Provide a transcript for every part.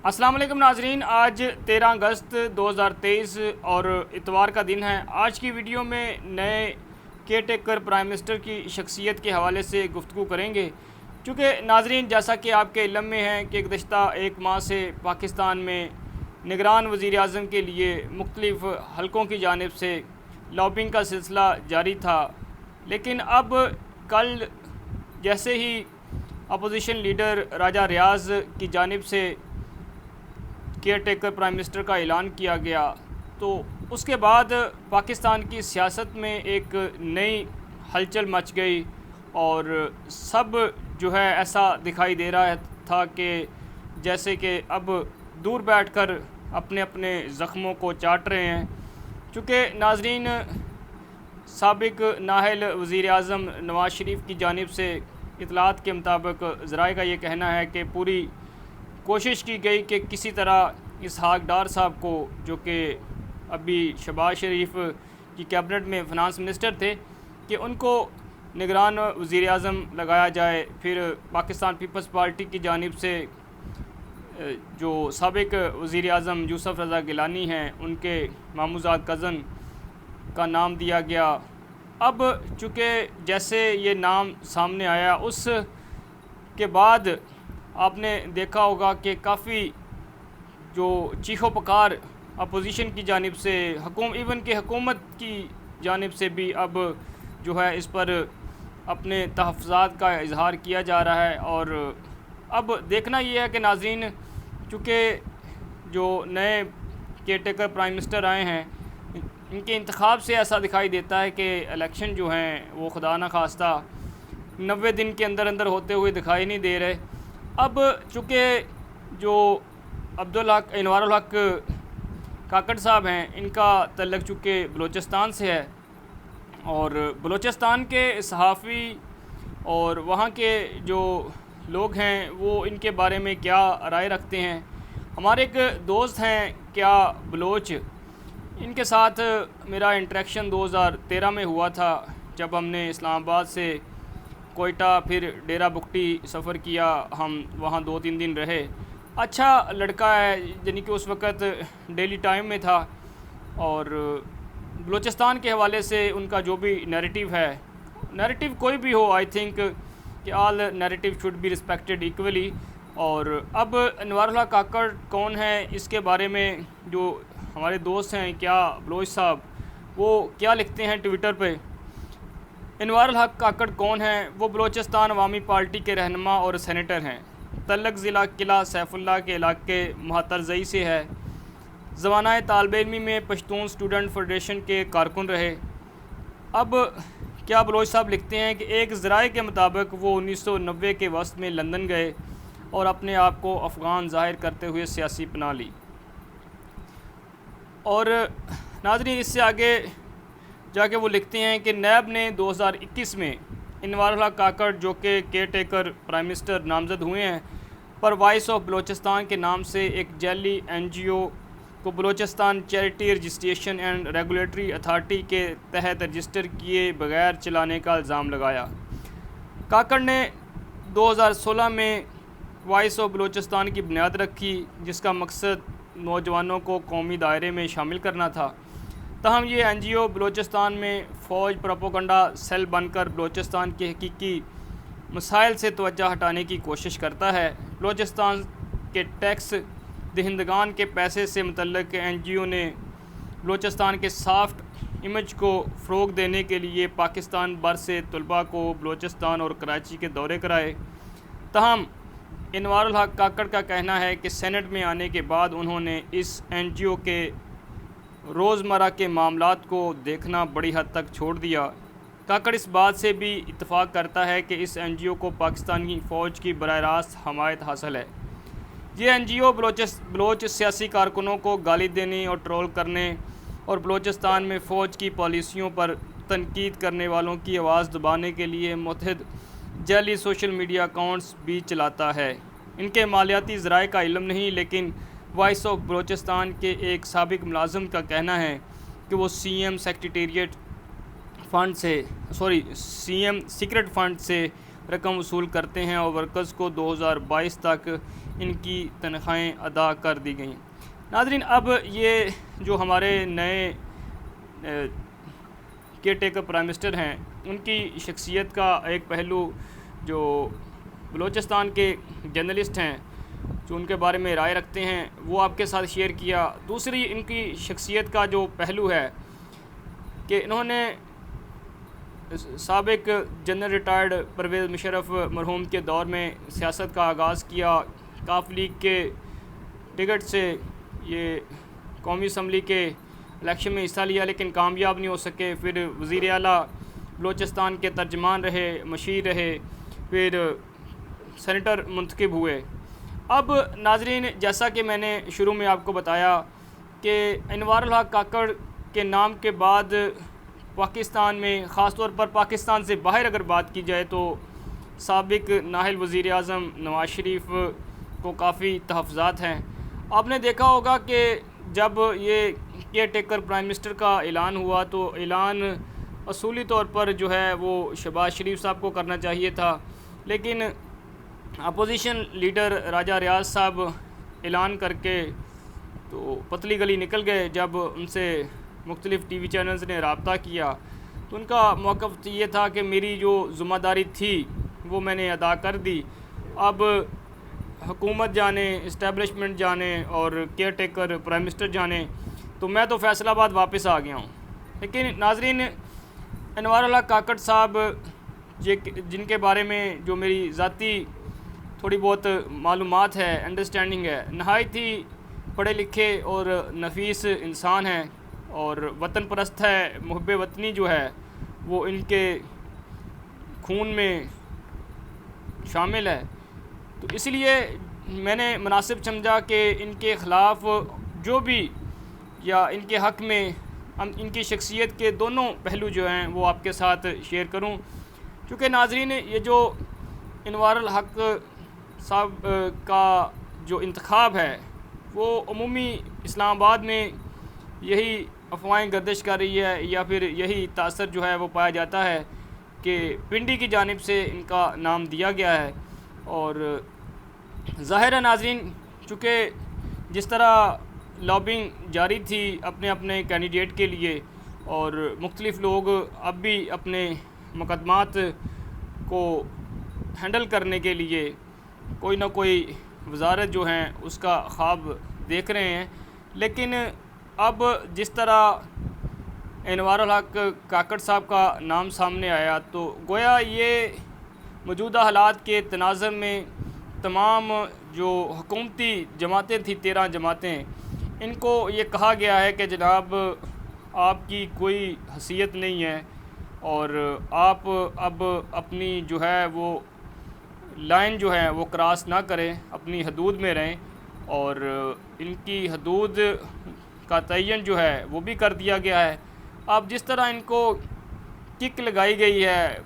السلام علیکم ناظرین، آج 13 اگست 2023 اور اتوار کا دن ہے۔ آج کی ویڈیو میں نئے کیئر ٹیکر پرائم منسٹر کی شخصیت کے حوالے سے گفتگو کریں گے، چونکہ ناظرین جیسا کہ آپ کے علم میں ہے کہ گزشتہ ایک ماہ سے پاکستان میں نگران وزیر اعظم کے لیے مختلف حلقوں کی جانب سے لابنگ کا سلسلہ جاری تھا، لیکن اب کل جیسے ہی اپوزیشن لیڈر راجہ ریاض کی جانب سے کیئر ٹیکر پرائم منسٹر کا اعلان کیا گیا تو اس کے بعد پاکستان کی سیاست میں ایک نئی ہلچل مچ گئی اور سب جو ہے ایسا دکھائی دے رہا تھا کہ جیسے کہ اب دور بیٹھ کر اپنے اپنے زخموں کو چاٹ رہے ہیں، چونکہ ناظرین سابق نااہل وزیر اعظم نواز شریف کی جانب سے اطلاعات کے مطابق ذرائع کا یہ کہنا ہے کہ پوری کوشش کی گئی کہ کسی طرح اسحاق ڈار صاحب کو، جو کہ ابھی شہباز شریف کی کیبنٹ میں فنانس منسٹر تھے، کہ ان کو نگران وزیر اعظم لگایا جائے۔ پھر پاکستان پیپلز پارٹی کی جانب سے جو سابق وزیر اعظم یوسف رضا گیلانی ہیں، ان کے ماموزاد کزن کا نام دیا گیا۔ اب چونکہ جیسے یہ نام سامنے آیا، اس کے بعد آپ نے دیکھا ہوگا کہ کافی جو چیخ و پکار اپوزیشن کی جانب سے ایون کہ حکومت کی جانب سے بھی اب جو ہے اس پر اپنے تحفظات کا اظہار کیا جا رہا ہے۔ اور اب دیکھنا یہ ہے کہ ناظرین چونکہ جو نئے کیئر ٹیکر پرائم منسٹر آئے ہیں، ان کے انتخاب سے ایسا دکھائی دیتا ہے کہ الیکشن جو ہیں وہ خدا نخواستہ 90 دن کے اندر اندر ہوتے ہوئے دکھائی نہیں دے رہے۔ اب چونکہ جو انوار الحق کاکڑ صاحب ہیں، ان کا تعلق چونکہ بلوچستان سے ہے اور بلوچستان کے صحافی اور وہاں کے جو لوگ ہیں وہ ان کے بارے میں کیا رائے رکھتے ہیں۔ ہمارے ایک دوست ہیں کیا بلوچ، ان کے ساتھ میرا انٹریکشن 2013 میں ہوا تھا، جب ہم نے اسلام آباد سے کوئٹہ پھر ڈیرہ بگٹی سفر کیا، ہم وہاں 2-3 دن رہے۔ اچھا لڑکا ہے، یعنی کہ اس وقت ڈیلی ٹائم میں تھا، اور بلوچستان کے حوالے سے ان کا جو بھی نیریٹیو ہے، نیریٹیو کوئی بھی ہو، آئی تھنک کہ all narrative should be respected equally. اور اب انوار الحق کاکڑ کون ہے، اس کے بارے میں جو ہمارے دوست ہیں کیا بلوچ صاحب، وہ کیا لکھتے ہیں ٹویٹر پہ۔ انوار الحق کاکڑ کون ہیں؟ وہ بلوچستان عوامی پارٹی کے رہنما اور سینیٹر ہیں۔ تعلق ضلع قلعہ سیف اللہ کے علاقے مہاترزئی سے ہے۔ زمانہ طالب علمی میں پشتون اسٹوڈنٹ فیڈریشن کے کارکن رہے۔ اب کیا بلوچ صاحب لکھتے ہیں کہ ایک ذرائع کے مطابق وہ 1990 کے وسط میں لندن گئے اور اپنے آپ کو افغان ظاہر کرتے ہوئے سیاسی پناہ لی۔ اور ناظرین اس سے آگے جا کے وہ لکھتے ہیں کہ نیب نے 2021 میں انوار الحق کاکڑ، جو کہ کیئر ٹیکر پرائم منسٹر نامزد ہوئے ہیں، پر وائس آف بلوچستان کے نام سے ایک جعلی NGO کو Balochistan charity registration and regulatory authority کے تحت رجسٹر کیے بغیر چلانے کا الزام لگایا۔ کاکڑ نے 2016 میں وائس آف بلوچستان کی بنیاد رکھی، جس کا مقصد نوجوانوں کو قومی دائرے میں شامل کرنا تھا۔ تاہم یہ NGO بلوچستان میں فوج پروپیگنڈا سیل بن کر بلوچستان کے حقیقی مسائل سے توجہ ہٹانے کی کوشش کرتا ہے۔ بلوچستان کے ٹیکس دہندگان کے پیسے سے متعلق NGO نے بلوچستان کے سافٹ امیج کو فروغ دینے کے لیے پاکستان بھر سے طلباء کو بلوچستان اور کراچی کے دورے کرائے۔ تاہم انوار الحق کاکڑ کا کہنا ہے کہ سینٹ میں آنے کے بعد انہوں نے اس NGO کے روزمرہ کے معاملات کو دیکھنا بڑی حد تک چھوڑ دیا۔ کاکڑ اس بات سے بھی اتفاق کرتا ہے کہ اس NGO کو پاکستانی فوج کی براہ راست حمایت حاصل ہے۔ یہ NGO بلوچ سیاسی کارکنوں کو گالی دینے اور ٹرول کرنے اور بلوچستان میں فوج کی پالیسیوں پر تنقید کرنے والوں کی آواز دبانے کے لیے متعدد جعلی سوشل میڈیا اکاؤنٹس بھی چلاتا ہے۔ ان کے مالیاتی ذرائع کا علم نہیں، لیکن وائس آف بلوچستان کے ایک سابق ملازم کا کہنا ہے کہ وہ CM سیکرٹ فنڈ سے رقم وصول کرتے ہیں اور ورکرز کو 2022 تک ان کی تنخواہیں ادا کر دی گئیں۔ ناظرین، اب یہ جو ہمارے نئے کیئر ٹیکر پرائم منسٹر ہیں، ان کی شخصیت کا ایک پہلو جو بلوچستان کے جرنلسٹ ہیں جو ان کے بارے میں رائے رکھتے ہیں وہ آپ کے ساتھ شیئر کیا۔ دوسری ان کی شخصیت کا جو پہلو ہے کہ انہوں نے سابق جنرل ریٹائرڈ پرویز مشرف مرحوم کے دور میں سیاست کا آغاز کیا، کاف لیگ کے ٹکٹ سے یہ قومی اسمبلی کے الیکشن میں حصہ لیا لیکن کامیاب نہیں ہو سکے، پھر وزیر اعلیٰ بلوچستان کے ترجمان رہے، مشیر رہے، پھر سینیٹر منتخب ہوئے۔ اب ناظرین، جیسا کہ میں نے شروع میں آپ کو بتایا کہ انوار الحق کاکڑ کے نام کے بعد پاکستان میں، خاص طور پر پاکستان سے باہر اگر بات کی جائے تو سابق نااہل وزیر اعظم نواز شریف کو کافی تحفظات ہیں۔ آپ نے دیکھا ہوگا کہ جب یہ کیئر ٹیکر پرائم منسٹر کا اعلان ہوا تو اعلان اصولی طور پر جو ہے وہ شہباز شریف صاحب کو کرنا چاہیے تھا، لیکن اپوزیشن لیڈر راجہ ریاض صاحب اعلان کر کے تو پتلی گلی نکل گئے۔ جب ان سے مختلف ٹی وی چینلز نے رابطہ کیا تو ان کا موقف یہ تھا کہ میری جو ذمہ داری تھی وہ میں نے ادا کر دی، اب حکومت جانے، اسٹیبلشمنٹ جانے اور کیئر ٹیکر پرائم منسٹر جانے، تو میں تو فیصل آباد واپس آ گیا ہوں۔ لیکن ناظرین، انوار الحق کاکڑ صاحب جن کے بارے میں جو میری ذاتی تھوڑی بہت معلومات ہے، انڈرسٹینڈنگ ہے، نہایت ہی پڑھے لکھے اور نفیس انسان ہیں اور وطن پرست ہے، محب وطنی جو ہے وہ ان کے خون میں شامل ہے۔ تو اس لیے میں نے مناسب سمجھا کہ ان کے خلاف جو بھی یا ان کے حق میں ان کی شخصیت کے دونوں پہلو جو ہیں وہ آپ کے ساتھ شیئر کروں، کیونکہ ناظرین یہ جو انوار الحق صاحب کا جو انتخاب ہے وہ عمومی اسلام آباد میں یہی افواہیں گردش کر رہی ہے یا پھر یہی تاثر جو ہے وہ پایا جاتا ہے کہ پنڈی کی جانب سے ان کا نام دیا گیا ہے۔ اور ظاہر ہے ناظرین، چونکہ جس طرح لابنگ جاری تھی اپنے اپنے کینڈیڈیٹ کے لیے اور مختلف لوگ اب بھی اپنے مقدمات کو ہینڈل کرنے کے لیے کوئی نہ کوئی وزارت جو ہیں اس کا خواب دیکھ رہے ہیں، لیکن اب جس طرح انوار الحق کاکڑ صاحب کا نام سامنے آیا تو گویا یہ موجودہ حالات کے تناظر میں تمام جو حکومتی جماعتیں تھیں، 13 جماعتیں، ان کو یہ کہا گیا ہے کہ جناب آپ کی کوئی حیثیت نہیں ہے اور آپ اب اپنی جو ہے وہ لائن جو ہے وہ کراس نہ کریں، اپنی حدود میں رہیں، اور ان کی حدود کا تعین جو ہے وہ بھی کر دیا گیا ہے۔ اب جس طرح ان کو کک لگائی گئی ہے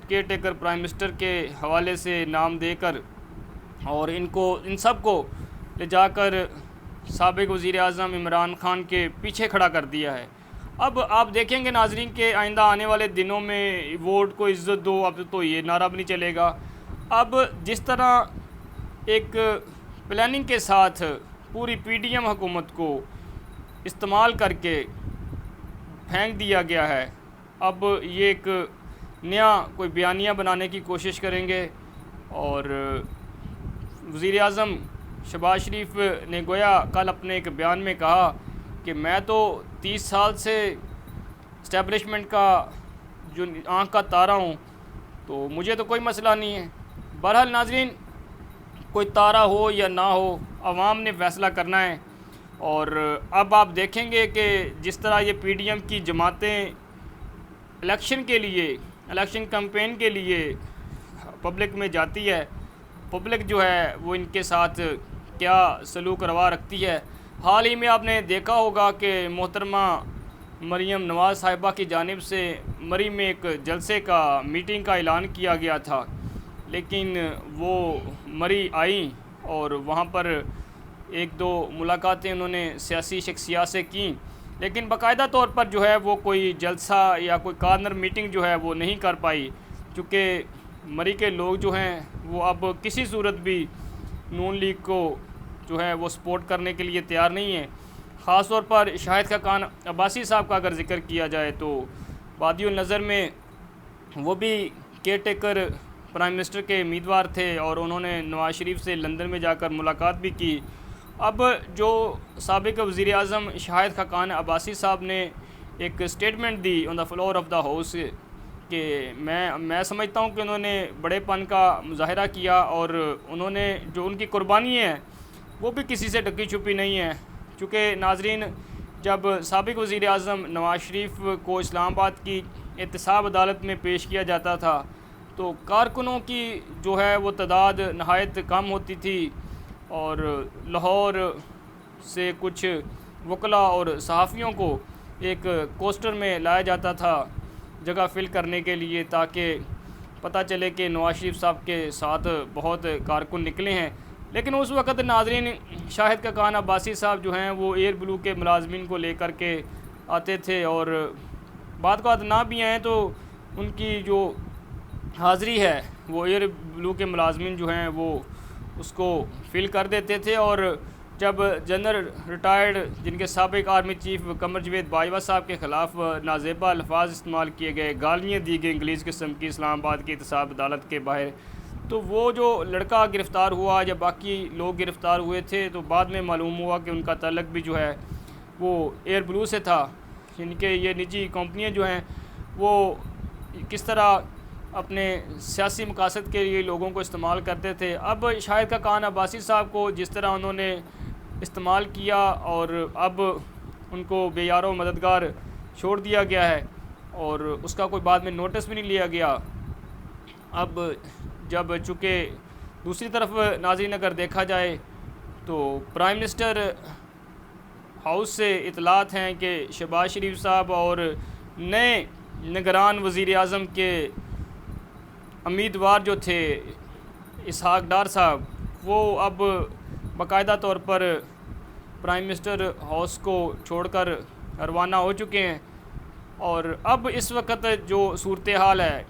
کیئر ٹیکر پرائم منسٹر کے حوالے سے نام دے کر اور ان سب کو لے جا کر سابق وزیر اعظم عمران خان کے پیچھے کھڑا کر دیا ہے۔ اب آپ دیکھیں گے ناظرین کہ آئندہ آنے والے دنوں میں ووٹ کو عزت دو، اب تو یہ نعرہ بھی نہیں چلے گا۔ اب جس طرح ایک پلاننگ کے ساتھ پوری پی ڈی ایم حکومت کو استعمال کر کے پھینک دیا گیا ہے، اب یہ ایک نیا کوئی بیانیہ بنانے کی کوشش کریں گے، اور وزیر اعظم شہباز شریف نے گویا کل اپنے ایک بیان میں کہا کہ میں تو 30 سال سے اسٹیبلشمنٹ کا جو آنکھ کا تارا ہوں، تو مجھے تو کوئی مسئلہ نہیں ہے۔ بہرحال ناظرین، کوئی تارا ہو یا نہ ہو، عوام نے فیصلہ کرنا ہے، اور اب آپ دیکھیں گے کہ جس طرح یہ پی ڈی ایم کی جماعتیں الیکشن کے لیے، الیکشن کمپین کے لیے پبلک میں جاتی ہے، پبلک جو ہے وہ ان کے ساتھ کیا سلوک روا رکھتی ہے۔ حال ہی میں آپ نے دیکھا ہوگا کہ محترمہ مریم نواز صاحبہ کی جانب سے مری میں ایک جلسے کا میٹنگ کا اعلان کیا گیا تھا، لیکن وہ مری آئیں اور وہاں پر ایک دو ملاقاتیں انہوں نے سیاسی شخصیات سے کیں، لیکن باقاعدہ طور پر جو ہے وہ کوئی جلسہ یا کوئی کارنر میٹنگ جو ہے وہ نہیں کر پائی، چونکہ مری کے لوگ جو ہیں وہ اب کسی صورت بھی نون لیگ کو جو ہے وہ سپورٹ کرنے کے لیے تیار نہیں ہیں۔ خاص طور پر شاہد خاقان عباسی صاحب کا اگر ذکر کیا جائے تو وادی النظر میں وہ بھی کیئر ٹیکر پرائم منسٹر کے امیدوار تھے اور انہوں نے نواز شریف سے لندن میں جا کر ملاقات بھی کی۔ اب جو سابق وزیر اعظم شاہد خاقان عباسی صاحب نے ایک سٹیٹمنٹ دی on the floor of the house کہ میں سمجھتا ہوں کہ انہوں نے بڑے پن کا مظاہرہ کیا اور انہوں نے جو ان کی قربانی ہے وہ بھی کسی سے ڈکی چھپی نہیں ہے۔ چونکہ ناظرین، جب سابق وزیر اعظم نواز شریف کو اسلام آباد کی احتساب عدالت میں پیش کیا جاتا تھا تو کارکنوں کی جو ہے وہ تعداد نہایت کم ہوتی تھی اور لاہور سے کچھ وکلاء اور صحافیوں کو ایک کوسٹر میں لایا جاتا تھا جگہ فل کرنے کے لیے تاکہ پتہ چلے کہ نواز شریف صاحب کے ساتھ بہت کارکن نکلے ہیں۔ لیکن اس وقت ناظرین شاہد خاقان عباسی صاحب جو ہیں وہ ایئر بلو کے ملازمین کو لے کر کے آتے تھے اور بعد کا نہ بھی آئیں تو ان کی جو حاضری ہے وہ ایئر بلو کے ملازمین جو ہیں وہ اس کو فل کر دیتے تھے۔ اور جب جنرل ریٹائرڈ جن کے سابق آرمی چیف قمر جاوید باجوہ صاحب کے خلاف نازیبا الفاظ استعمال کیے گئے، گالیاں دی گئیں انگلیز قسم کی اسلام آباد کی احتساب عدالت کے باہر، تو وہ جو لڑکا گرفتار ہوا یا باقی لوگ گرفتار ہوئے تھے تو بعد میں معلوم ہوا کہ ان کا تعلق بھی جو ہے وہ ایئر بلو سے تھا، یعنی کہ یہ نجی کمپنیاں جو ہیں وہ کس طرح اپنے سیاسی مقاصد کے لیے لوگوں کو استعمال کرتے تھے۔ اب شاہد خاقان عباسی صاحب کو جس طرح انہوں نے استعمال کیا اور اب ان کو بے یار و مددگار چھوڑ دیا گیا ہے اور اس کا کوئی بعد میں نوٹس بھی نہیں لیا گیا۔ اب جب چونکہ دوسری طرف ناظرین اگر دیکھا جائے تو پرائم منسٹر ہاؤس سے اطلاعات ہیں کہ شہباز شریف صاحب اور نئے نگران وزیر اعظم کے امیدوار جو تھے اسحاق ڈار صاحب، وہ اب باقاعدہ طور پر پرائم منسٹر ہاؤس کو چھوڑ کر روانہ ہو چکے ہیں اور اب اس وقت جو صورتحال ہے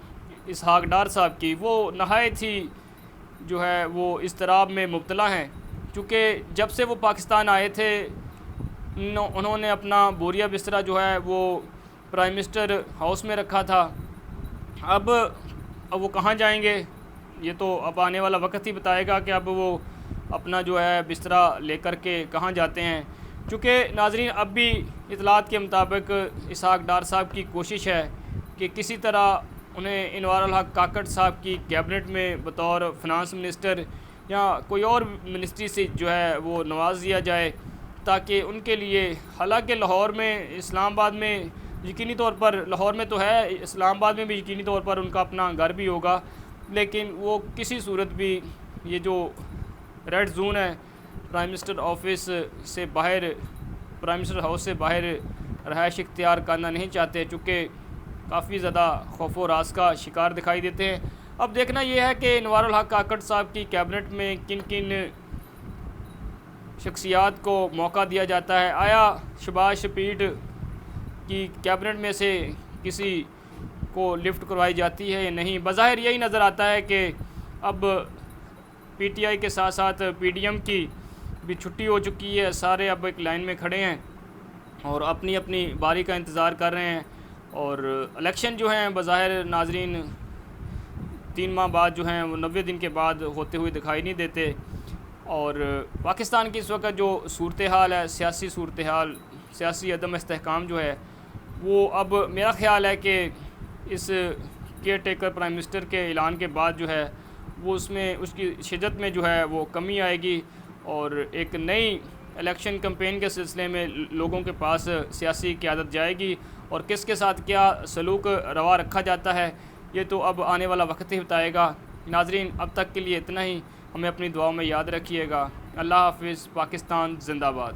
اسحاق ڈار صاحب کی وہ نہایت ہی جو ہے وہ اضطراب میں مبتلا ہیں، چونکہ جب سے وہ پاکستان آئے تھے انہوں نے اپنا بوریا بسترا جو ہے وہ پرائم منسٹر ہاؤس میں رکھا تھا۔ اب وہ کہاں جائیں گے یہ تو اب آنے والا وقت ہی بتائے گا کہ اب وہ اپنا جو ہے بسترا لے کر کے کہاں جاتے ہیں، چونکہ ناظرین اب بھی اطلاعات کے مطابق اسحاق ڈار صاحب کی کوشش ہے کہ کسی طرح انہیں انوار الحق کاکڑ صاحب کی کیبنٹ میں بطور فنانس منسٹر یا کوئی اور منسٹری سے جو ہے وہ نواز دیا جائے تاکہ ان کے لیے، حالانکہ لاہور میں اسلام آباد میں یقینی طور پر، لاہور میں تو ہے، اسلام آباد میں بھی یقینی طور پر ان کا اپنا گھر بھی ہوگا، لیکن وہ کسی صورت بھی یہ جو ریڈ زون ہے پرائم منسٹر آفس سے باہر، پرائم منسٹر ہاؤس سے باہر رہائش اختیار کرنا نہیں چاہتے، چونکہ کافی زیادہ خوف و راز کا شکار دکھائی دیتے ہیں۔ اب دیکھنا یہ ہے کہ انوار الحق کاکڑ صاحب کی کیبنٹ میں کن کن شخصیات کو موقع دیا جاتا ہے، آیا شہباز شپیڈ کی کیبنٹ میں سے کسی کو لفٹ کروائی جاتی ہے یا نہیں۔ بظاہر یہی نظر آتا ہے کہ اب پی ٹی آئی کے ساتھ ساتھ پی ڈی ایم کی بھی چھٹی ہو چکی ہے، سارے اب ایک لائن میں کھڑے ہیں اور اپنی اپنی باری کا انتظار کر رہے ہیں، اور الیکشن جو ہیں بظاہر ناظرین 3 ماہ بعد جو ہیں وہ 90 دن کے بعد ہوتے ہوئے دکھائی نہیں دیتے، اور پاکستان کی اس وقت جو صورتحال ہے، سیاسی صورتحال، سیاسی عدم استحکام جو ہے وہ اب میرا خیال ہے کہ اس کیئر ٹیکر پرائم منسٹر کے اعلان کے بعد جو ہے وہ اس میں اس کی شدت میں جو ہے وہ کمی آئے گی، اور ایک نئی الیکشن کمپین کے سلسلے میں لوگوں کے پاس سیاسی قیادت جائے گی، اور کس کے ساتھ کیا سلوک روا رکھا جاتا ہے یہ تو اب آنے والا وقت ہی بتائے گا۔ ناظرین اب تک کے لیے اتنا ہی، ہمیں اپنی دعاؤں میں یاد رکھیے گا۔ اللہ حافظ۔ پاکستان زندہ باد۔